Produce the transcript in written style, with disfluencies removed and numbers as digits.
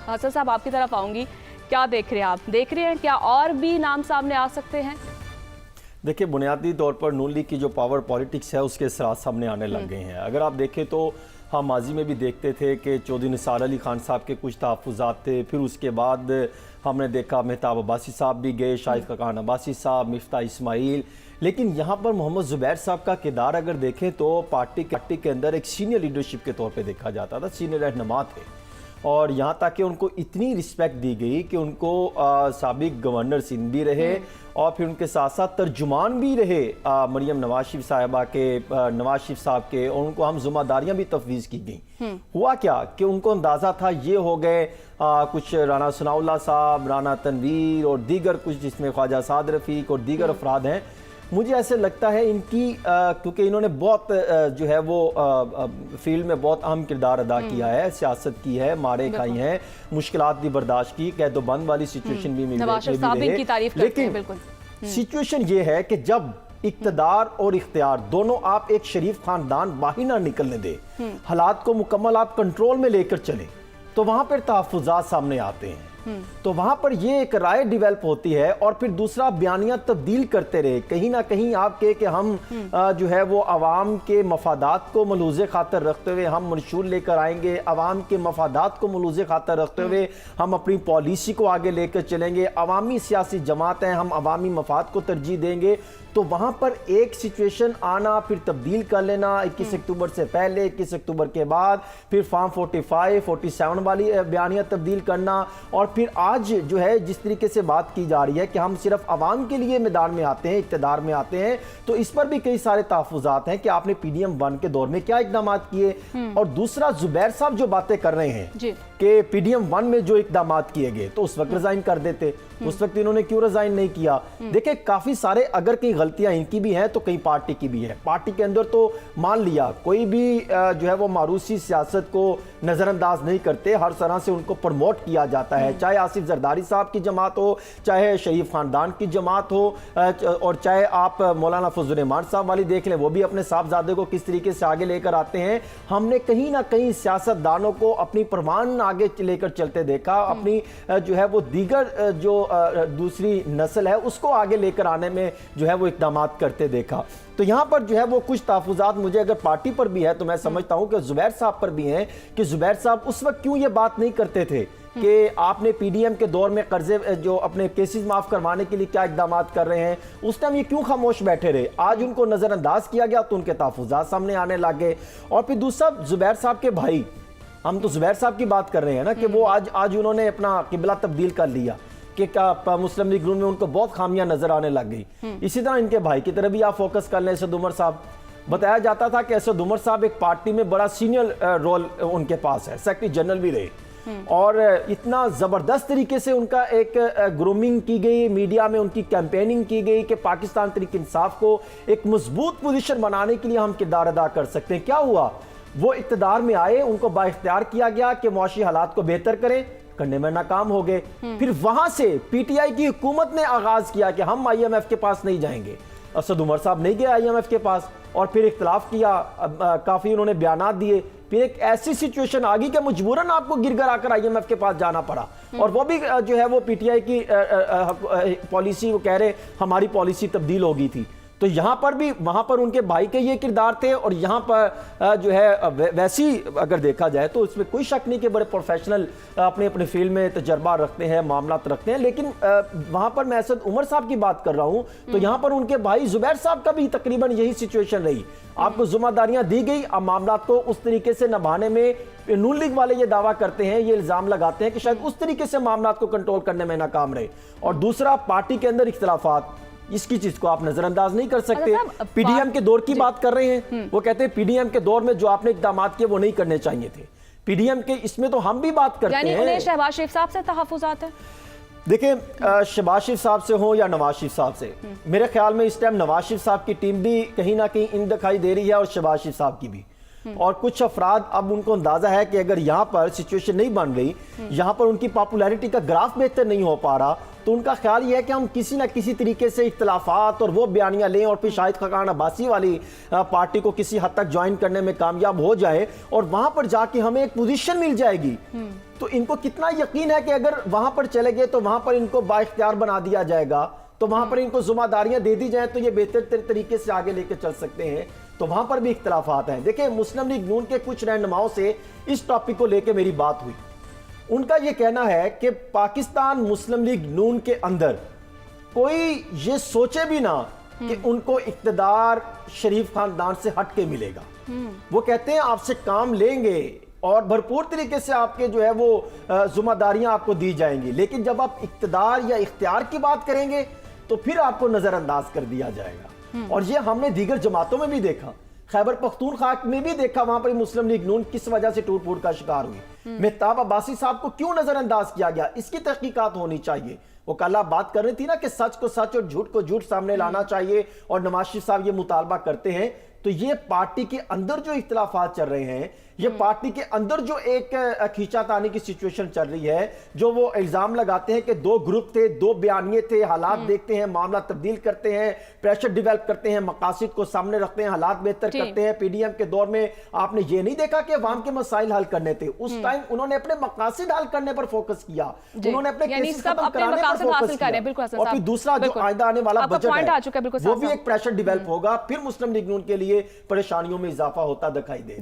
हसन साहब आपकी तरफ आऊंगी, क्या देख रहे हैं आप? देख रहे हैं क्या और भी नाम सामने आ सकते हैं? देखिए, बुनियादी तौर पर नून लीग की जो पावर पॉलिटिक्स है उसके असरात सामने आने लग गए हैं। अगर आप देखें तो हम माजी में भी देखते थे कि चौधरी निसार अली खान साहब के कुछ तहफ़्फ़ुज़ात थे, फिर उसके बाद हमने देखा मेहताब अब्बासी साहब भी गए, शाहिद खान अब्बासी साहब, मिफ्ता इस्माइल। लेकिन यहाँ पर मोहम्मद ज़ुबैर साहब का किरदार अगर देखें तो पार्टी के अंदर एक सीनियर लीडरशिप के तौर पर देखा जाता था, सीनियर रहनुमा थे। और यहाँ तक कि उनको इतनी रिस्पेक्ट दी गई कि उनको साबिक गवर्नर सिंध भी रहे और फिर उनके साथ साथ तर्जुमान भी रहे मरियम नवाज शरीफ साहिबा के, नवाज शरीफ साहब के, और उनको हम जिम्मेदारियां भी तफवीज़ की गई। हुआ क्या कि उनको अंदाज़ा था ये हो गए कुछ राना सनाउल्लाह साहब, राना तनवीर और दीगर कुछ, जिसमें ख्वाजा साद रफ़ीक और दीगर अफराद हैं। मुझे ऐसे लगता है इनकी क्योंकि इन्होंने बहुत जो है वो फील्ड में बहुत अहम किरदार अदा किया है, सियासत की है, मारे खाई हैं, मुश्किलात भी बर्दाश्त की, कैदोबंद वाली सिचुएशन भी मिली, लेकिन सिचुएशन ये है कि जब इक़्तिदार और इख्तियार दोनों आप एक शरीफ खानदान बाहर ना निकलने दे, हालात को मुकम्मल आप कंट्रोल में लेकर चले, तो वहां पर तहफ़्फ़ुज़ात सामने आते हैं। तो वहां पर ये एक राय डेवलप होती है और फिर दूसरा बयानियां तब्दील करते रहे। कहीं ना कहीं आप कहे कि हम जो है वो अवाम के मफादात को मलूज़े खातर रखते हुए हम मंशूर लेकर आएंगे, अवाम के मफादात को मलूज़े खातर रखते हुए हम अपनी पॉलिसी को आगे लेकर चलेंगे, अवामी सियासी जमात हैं, हम अवामी मफाद को तरजीह देंगे। तो वहां पर एक सिचुएशन आना, फिर तब्दील कर लेना, 21 अक्टूबर से पहले, 21 अक्टूबर के बाद, फिर फॉर्म 45, 47 वाली बयानियां तब्दील करना, और फिर आज जो है जिस तरीके से बात की जा रही है कि हम सिर्फ अवाम के लिए मैदान में आते हैं, इक़्तिदार में आते हैं, तो इस पर भी कई सारे तहफ़्फ़ुज़ात हैं कि आपने PDM 1 के दौर में क्या इक़दाम किए। और दूसरा, ज़ुबैर साहब जो बातें कर रहे हैं कि PDM 1 में जो इक़दाम किए गए तो उस वक्त रिजाइन कर देते, उस वक्त इन्होंने क्यों रिजाइन नहीं किया? देखिए, काफी सारे अगर कई गलतियां इनकी भी हैं तो कई पार्टी की भी है। पार्टी के अंदर तो मान लिया कोई भी जो है वो मारूसी सियासत को नजरअंदाज नहीं करते, हर तरह से उनको प्रमोट किया जाता है, चाहे आसिफ जरदारी साहब की जमात हो, चाहे शरीफ खानदान की जमात हो, और चाहे आप मौलाना फजल रहमान साहब वाली देख लें, वो भी अपने साहबजादे को किस तरीके से आगे लेकर आते हैं। हमने कहीं ना कहीं सियासतदानों को अपनी परवान आगे लेकर चलते देखा, अपनी जो है वो दीगर जो दूसरी नस्ल है उसको आगे लेकर आने में जो है वो इक़दाम करते देखा। तो यहाँ पर जो है वो कुछ तहफ़्फ़ुज़ात मुझे अगर पार्टी पर भी है तो मैं समझता हूँ कि ज़ुबैर साहब पर भी हैं कि ज़ुबैर साहब उस वक्त क्यों ये बात नहीं करते थे कि आपने PDM के दौर में कर्जे जो अपने केसेस माफ करवाने के लिए क्या इक़दाम कर रहे हैं, उस टाइम ये क्यों खामोश बैठे रहे? आज उनको नज़रअंदाज किया गया तो उनके तहफ़्फ़ुज़ात सामने आने लगे। और फिर दूसरा, ज़ुबैर साहब के भाई, हम तो ज़ुबैर साहब की बात कर रहे हैं ना कि वो आज उन्होंने अपना किबला तब्दील कर लिया कि मुस्लिम लीग में उनको बहुत खामियां नजर आने लग गई। इसी तरह इनके भाई की तरह भी आप फोकस कर लें, असद उमर साहब। बताया जाता था कि असद उमर साहब एक पार्टी में बड़ा सीनियर रोल उनके पास है, सेक्रेटरी जनरल भी रहे, और इतना जबरदस्त तरीके से उनका एक ग्रूमिंग की गई, मीडिया में उनकी कैंपेनिंग की गई कि पाकिस्तान तहरीक इंसाफ को एक मजबूत पोजीशन बनाने के लिए हम किरदार अदा कर सकते हैं। क्या हुआ? वो इक़्तिदार में आए, उनको बाइख्तियार किया गया कि मुआशी हालात को बेहतर करें, करने में नाकाम हो गए। फिर वहां से PTI की हुकूमत ने आगाज किया कि हम IMF के पास नहीं जाएंगे। असद उमर साहब नहीं गए IMF के पास, और फिर इख्तलाफ किया, काफी उन्होंने बयानात दिए, फिर एक ऐसी सिचुएशन आ गई कि मजबूरन आपको गिरगर आकर IMF के पास जाना पड़ा, और वो भी जो है वो PTI की पॉलिसी, वो कह रहे हमारी पॉलिसी तब्दील हो गई थी। तो यहाँ पर भी वहाँ पर उनके भाई के ये किरदार थे, और यहाँ पर जो है वैसी अगर देखा जाए तो इसमें कोई शक नहीं कि बड़े प्रोफेशनल अपने अपने फील्ड में तजर्बा रखते हैं, मामलात रखते हैं। लेकिन वहाँ पर मैं असद उमर साहब की बात कर रहा हूँ, तो यहाँ पर उनके भाई ज़ुबैर साहब का भी तकरीबन यही सिचुएशन रही। आपको जिम्मेदारियां दी गई, अब मामलात को उस तरीके से निभाने में नून लीग वाले ये दावा करते हैं, ये इल्जाम लगाते हैं कि शायद उस तरीके से मामलात को कंट्रोल करने में नाकाम रहे। और दूसरा, पार्टी के अंदर इख्तिलाफात, इसकी चीज को आप नजरअंदाज नहीं कर सकते। PDM के दौर की बात कर रहे हैं, वो कहते हैं PDM के दौर में जो आपने इक़दाम किए वो नहीं करने चाहिए थे। PDM के इसमें तो हम भी बात करते हैं, यानी उन्हें शहबाज शरीफ साहब से तहफ़्फ़ुज़ात है। देखिए, शहबाज शरीफ साहब से हो या नवाज शरीफ साहब से, मेरे ख्याल में इस टाइम नवाज शरीफ साहब की टीम भी कहीं ना कहीं इन दिखाई दे रही है, और शहबाज शरीफ साहब की भी। और कुछ अफराद, अब उनको अंदाजा है कि अगर यहाँ पर सिचुएशन नहीं बन गई, यहाँ पर उनकी पॉपुलैरिटी का ग्राफ बेहतर नहीं हो पा रहा, तो उनका ख्याल ये है कि हम किसी ना किसी तरीके से इख्तलाफात और वो बयानियां लें और फिर शाहिद खाकान अब्बासी वाली पार्टी को किसी हद तक ज्वाइन करने में कामयाब हो जाए और वहां पर जाके हमें एक पोजीशन मिल जाएगी। तो इनको कितना यकीन है कि अगर वहां पर चले गए तो वहां पर इनको बाइख्तियार बना दिया जाएगा, तो वहां पर इनको जिम्मेदारियां दे दी जाए तो ये बेहतर तरीके से आगे लेकर चल सकते हैं। तो वहां पर भी इख्तलाफात हैं। देखिए, मुस्लिम लीग नून के कुछ रहनुमाओं से इस टॉपिक को लेकर मेरी बात हुई। उनका यह कहना है कि पाकिस्तान मुस्लिम लीग नून के अंदर कोई ये सोचे भी ना कि उनको इक्तदार शरीफ खानदान से हट के मिलेगा। वो कहते हैं आपसे काम लेंगे और भरपूर तरीके से आपके जो है वो जिम्मेदारियां आपको दी जाएंगी, लेकिन जब आप इक्तदार या इख्तियार की बात करेंगे तो फिर आपको नजरअंदाज कर दिया जाएगा। और ये हमने दीगर जमातों में भी देखा, खैबर पख्तूनख्वा में भी देखा, वहां पर मुस्लिम लीग नून किस वजह से टूट फूट का शिकार हुई। मेहताब अब्बासी साहब को क्यों नजरअंदाज किया गया, इसकी तहकीकात होनी चाहिए। वो कल आप बात कर रही थी ना कि सच को सच और झूठ को झूठ सामने लाना चाहिए, और नवाज शरीफ साहब ये मुतालबा करते हैं। तो ये पार्टी के अंदर जो इख्तिलाफात चल रहे हैं, ये पार्टी के अंदर जो एक खींचातानी की सिचुएशन चल रही है, जो वो इल्जाम लगाते हैं कि दो ग्रुप थे, दो बयानिए थे, हालात देखते हैं, मामला तब्दील करते हैं, प्रेशर डेवलप करते हैं, मकासद को सामने रखते हैं, हालात बेहतर करते हैं। पीडीएम के दौर में आपने ये नहीं देखा कि अवाम के मसाइल हल करने थे, उस टाइम उन्होंने अपने मकासद हल करने पर फोकस किया, उन्होंने अपने केसेस खत्म कराने पर फोकस किया। और फिर दूसरा जो आइंदा आने वाला बजट है वो भी एक प्रेशर डेवलप होगा, फिर मुस्लिम लीग नून के लिए परेशानियों में इजाफा होता दिखाई दे।